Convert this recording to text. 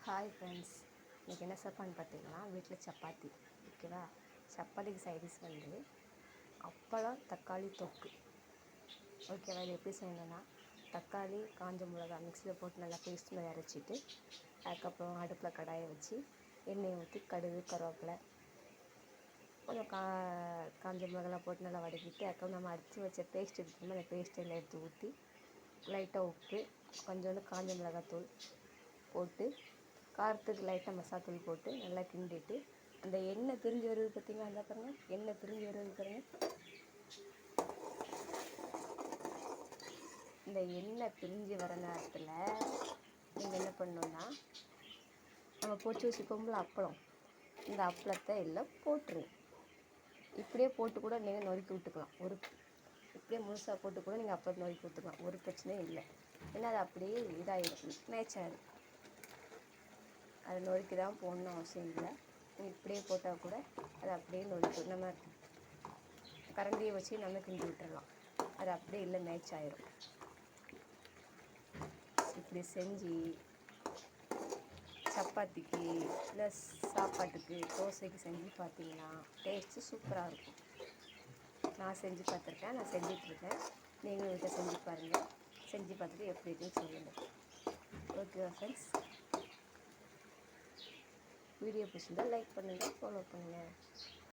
Hi friends, இன்றைக்கி என்ன சாப்பாடுன்னு பார்த்தீங்கன்னா வீட்டில் சப்பாத்தி. ஓகேவா? சப்பாத்திக்கு சைடிஷ் வந்து அப்பளம் தக்காளி தொக்கு. ஓகேவா? இது எப்படி செய்யணுன்னா, தக்காளி காஞ்ச மிளகா மிக்சியில் போட்டு நல்லா பேஸ்ட் மாதிரி அரைச்சிட்டு, அதுக்கப்புறம் அடுப்பில் கடாயை வச்சு எண்ணெயை ஊற்றி கடுகு கருவேப்பிலை கொஞ்சம் காஞ்ச மிளகாலாம் போட்டு நல்லா வதக்கிட்டு, அதுக்கப்புறம் நம்ம அரைச்சி வச்ச பேஸ்ட் எடுத்துக்கணும். அந்த பேஸ்ட்டை எடுத்து ஊற்றி லைட்டாக உப்பு கொஞ்சோண்டு காஞ்ச மிளகாத்தூள் போட்டு காரத்துக்கு லைட்டாக மசாலாத்தூள் போட்டு நல்லா கிண்டிட்டு, அந்த எண்ணெய் பிரிஞ்சு வருது பார்த்திங்களா, அந்த பாருங்கள் எண்ணெய் பிரிஞ்சு வருது பாருங்கள். இந்த எண்ணெய் பிரிஞ்சு வர நேரத்தில் நீங்கள் என்ன பண்ணணுன்னா, நம்ம பொரிச்சு வச்சுக்கோம்ல அப்பளம், இந்த அப்பளத்தை எல்லாம் போட்டுருங்க. இப்படியே போட்டு கூட நீங்கள் நொறுக்கி விட்டுக்கலாம். இப்படியே முழுசாக போட்டு கூட நீங்கள் அப்பளத்தை நொறுக்கி விட்டுக்கலாம், ஒரு பிரச்சனையும் இல்லை. ஏன்னா அது அப்படியே இதாகிடும், மேட்சாகிடும். அதை நொறுக்கி தான் போடணும் அவசியம் இல்லை. இப்படியே போட்டால் கூட அதை அப்படியே நொறுக்கி நம்ம கரண்டியை வச்சு நம்ம கிண்டி விட்டுறலாம். அது அப்படியே இல்லை, மேட்ச் ஆயிரும். இப்படி செஞ்சு சப்பாத்திக்கு இல்லை சாப்பாட்டுக்கு தோசைக்கு செஞ்சு பார்த்தீங்கன்னா டேஸ்ட்டு சூப்பராக இருக்கும். நான் செஞ்சு பார்த்துருக்கேன், நான் செஞ்சிட்ருக்கேன். நீங்களும் வீட்டை செஞ்சு பாருங்கள். செஞ்சு பார்த்துட்டு எப்படி இருக்குன்னு சொல்லுங்கள். ஓகேவா ஃப்ரெண்ட்ஸ்? வீடியோ பிடிச்சிருந்தால் லைக் பண்ணுங்கள், ஃபாலோ பண்ணுங்கள்.